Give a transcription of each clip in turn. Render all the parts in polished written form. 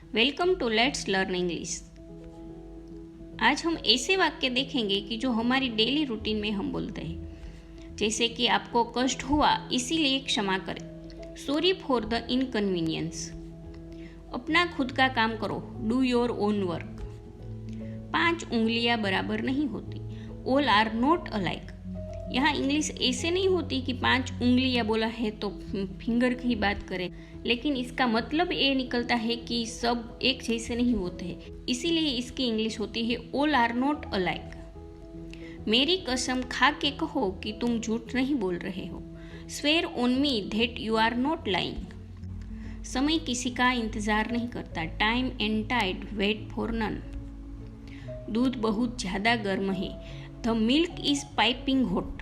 Welcome to let's learn English. आज हम ऐसे वाक्य देखेंगे कि जो हमारी डेली रूटीन में हम बोलते हैं, जैसे कि आपको कष्ट हुआ इसीलिए क्षमा करें, सॉरी फॉर द इनकन्वीनियंस, अपना खुद का काम करो, डू योर ओन वर्क, 5 उंगलियां बराबर नहीं होती, ऑल आर नॉट अलाइक। यहाँ इंग्लिश ऐसे नहीं होती कि 5 उंगलियां बोला है तो फिंगर की बात करें, लेकिन इसका मतलब ये निकलता है कि सब एक जैसे नहीं होते हैं, इसीलिए इसकी इंग्लिश होती है ऑल आर नॉट अलाइक। मेरी कसम खा के कहो कि तुम झूठ नहीं बोल रहे हो, swear on me that you are not lying. समय किसी का इंतजार नहीं करता, time and tide wait for none. दूध बहुत ज़्यादा गर्म है, the milk is piping hot.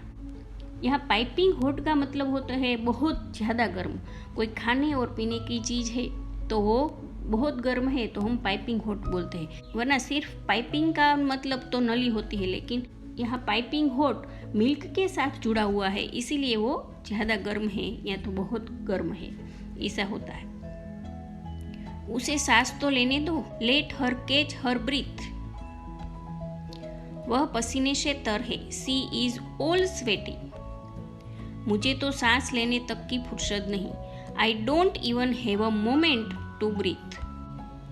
यहाँ पाइपिंग हॉट का मतलब होता है बहुत ज़्यादा गर्म। कोई खाने और पीने की चीज़ है तो वो बहुत गर्म है तो हम पाइपिंग हॉट बोलते हैं, वरना सिर्फ पाइपिंग का मतलब तो नली होती है, लेकिन यहाँ पाइपिंग हॉट मिल्क के साथ जुड़ा हुआ है, इसीलिए वो ज़्यादा गर्म है या तो बहुत गर्म है, ऐसा होता है। उसे सांस तो लेने दो, let her catch her breath. वह पसीने से तर है, सी इज ऑल स्वेटी। मुझे तो सांस लेने तक की फुर्सत नहीं, I don't even have a moment to breathe.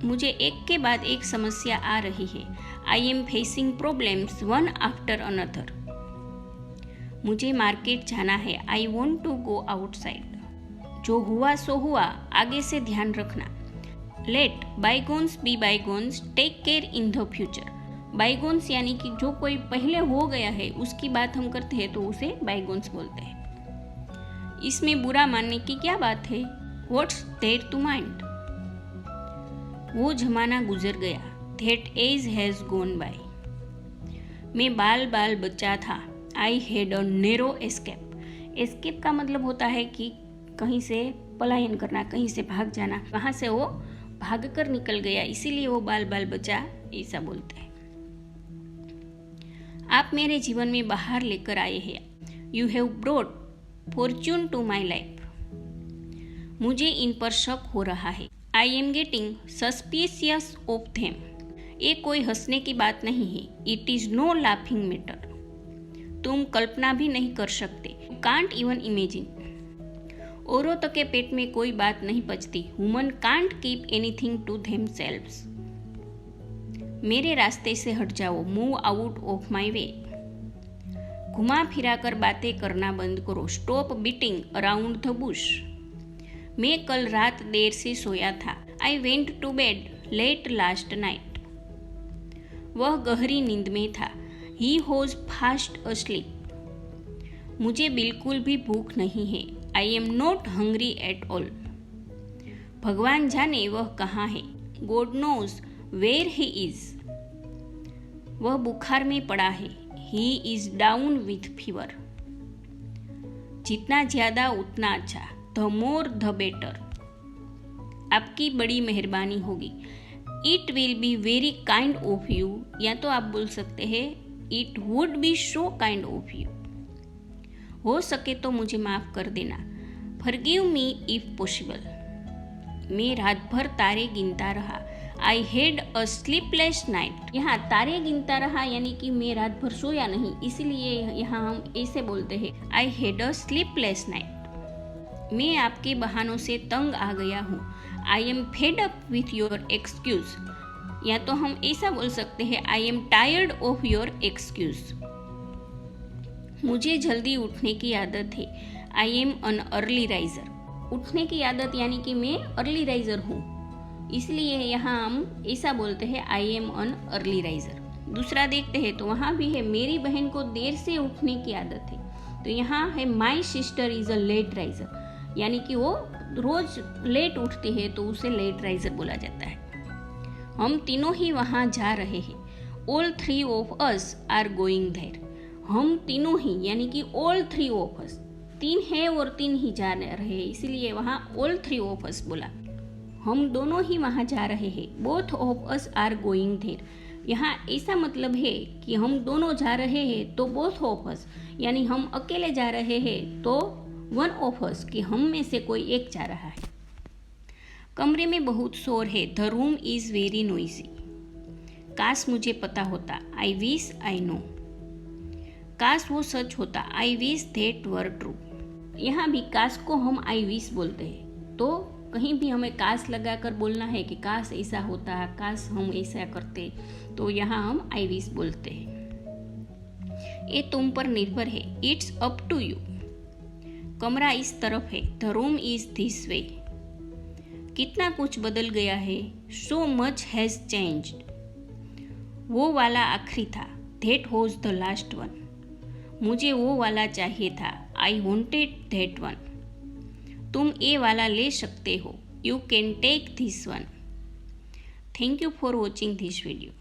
मुझे एक के बाद एक समस्या आ रही है, I am facing problems one after another. मुझे मार्केट जाना है, I want to go outside. जो हुआ सो हुआ, आगे से ध्यान रखना। Let bygones be bygones, take care in the future. Bygones यानी कि जो कोई पहले हो गया है उसकी बात हम करते हैं तो उसे बाईगोन्स बोलते हैं। इसमें बुरा मानने की क्या बात है, व्हाट्स देयर टू माइंड। वो जमाना गुजर गया, that age has gone by. मैं बाल बाल बच्चा था, I had a narrow escape. Escape का मतलब होता है कि कहीं से पलायन करना, कहीं से भाग जाना, वहाँ से वो भाग कर निकल गया, इसीलिए वो बाल बाल बच्चा ऐसा बोलते हैं। आप मेरे जीवन में बाहर लेकर आए हैं, you have brought fortune to my life. मुझे इन पर शक हो रहा है, I am getting suspicious of them. ये कोई हंसने की बात नहीं है, it is no laughing matter. तुम कल्पना भी नहीं कर सकते, कांट इवन इमेजिन। औरतों के पेट में कोई बात नहीं पचती, woman can't keep anything to themselves. मेरे रास्ते से हट जाओ, move out of my way. घुमा फिरा कर बातें करना बंद करो, stop beating around the bush. मैं कल रात देर से सोया था, I went to bed late last night. वह गहरी नींद में था, ही वॉज फास्ट अस्लीप। मुझे बिल्कुल भी भूख नहीं है, I am not hungry at all. भगवान जाने वह कहाँ है, God knows where he is. वह बुखार में पड़ा है, he is down with fever. जितना ज्यादा उतना अच्छा, द मोर द बेटर। आपकी बड़ी मेहरबानी होगी, it will be very kind of you, या तो आप बोल सकते हैं it would be so kind of you. हो सके तो मुझे माफ कर देना, फॉरगिव मी इफ पॉसिबल। मैं रात भर तारे गिनता रहा, आई हैड अ स्लीपलेस नाइट। यहाँ तारे गिनता रहा यानी कि मैं रात भर सोया नहीं, इसलिए यहाँ हम ऐसे बोलते हैं आई हैड अ स्लीपलेस नाइट। मैं आपके बहानों से तंग आ गया हूँ, I am fed up with your excuse. या तो हम ऐसा बोल सकते हैं I am tired of your excuse. मुझे जल्दी उठने की आदत है, I M an early riser. उठने की आदत यानी कि मैं अर्ली राइजर हूँ, इसलिए यहाँ हम ऐसा बोलते हैं I am an early riser. दूसरा देखते हैं तो वहाँ भी है, मेरी बहन को देर से उठने की आदत है, तो यहाँ है my sister is a late riser, यानी कि वो रोज लेट उठती है तो उसे लेट राइजर बोला जाता है। हम तीनों ही वहाँ जा रहे हैं, all 3 of us are going there. हम तीनों ही यानी कि ऑल 3 ऑफ अस, 3 है और 3 ही जा रहे हैं, इसीलिए वहाँ ऑल 3 ऑफ अस बोला। हम दोनों ही वहाँ जा रहे हैं, both of us are going there. यहाँ ऐसा मतलब है कि हम दोनों जा रहे हैं तो बोथ ऑफ अस, यानी हम अकेले जा रहे हैं तो वन ऑफ अस, कि हम में से कोई एक जा रहा है। कमरे में बहुत शोर है, the room is very noisy. काश मुझे पता होता, आई विश आई नो। काश वो सच होता, I wish that were true. यहाँ भी काश को हम आई विश बोलते हैं, तो कहीं भी हमें काश लगाकर बोलना है कि काश ऐसा होता, काश हम ऐसा करते, तो यहाँ हम आई विश बोलते हैं। ये तुम पर निर्भर है, इट्स अप टू यू। कमरा इस तरफ है, the room is this way. कितना कुछ बदल गया है, सो मच हैज चेंज्ड। वो वाला आखिरी था, that was the last one. मुझे वो वाला चाहिए था, आई वॉन्टेड दैट वन। तुम ये वाला ले सकते हो, you can take this one. Thank you for watching this video.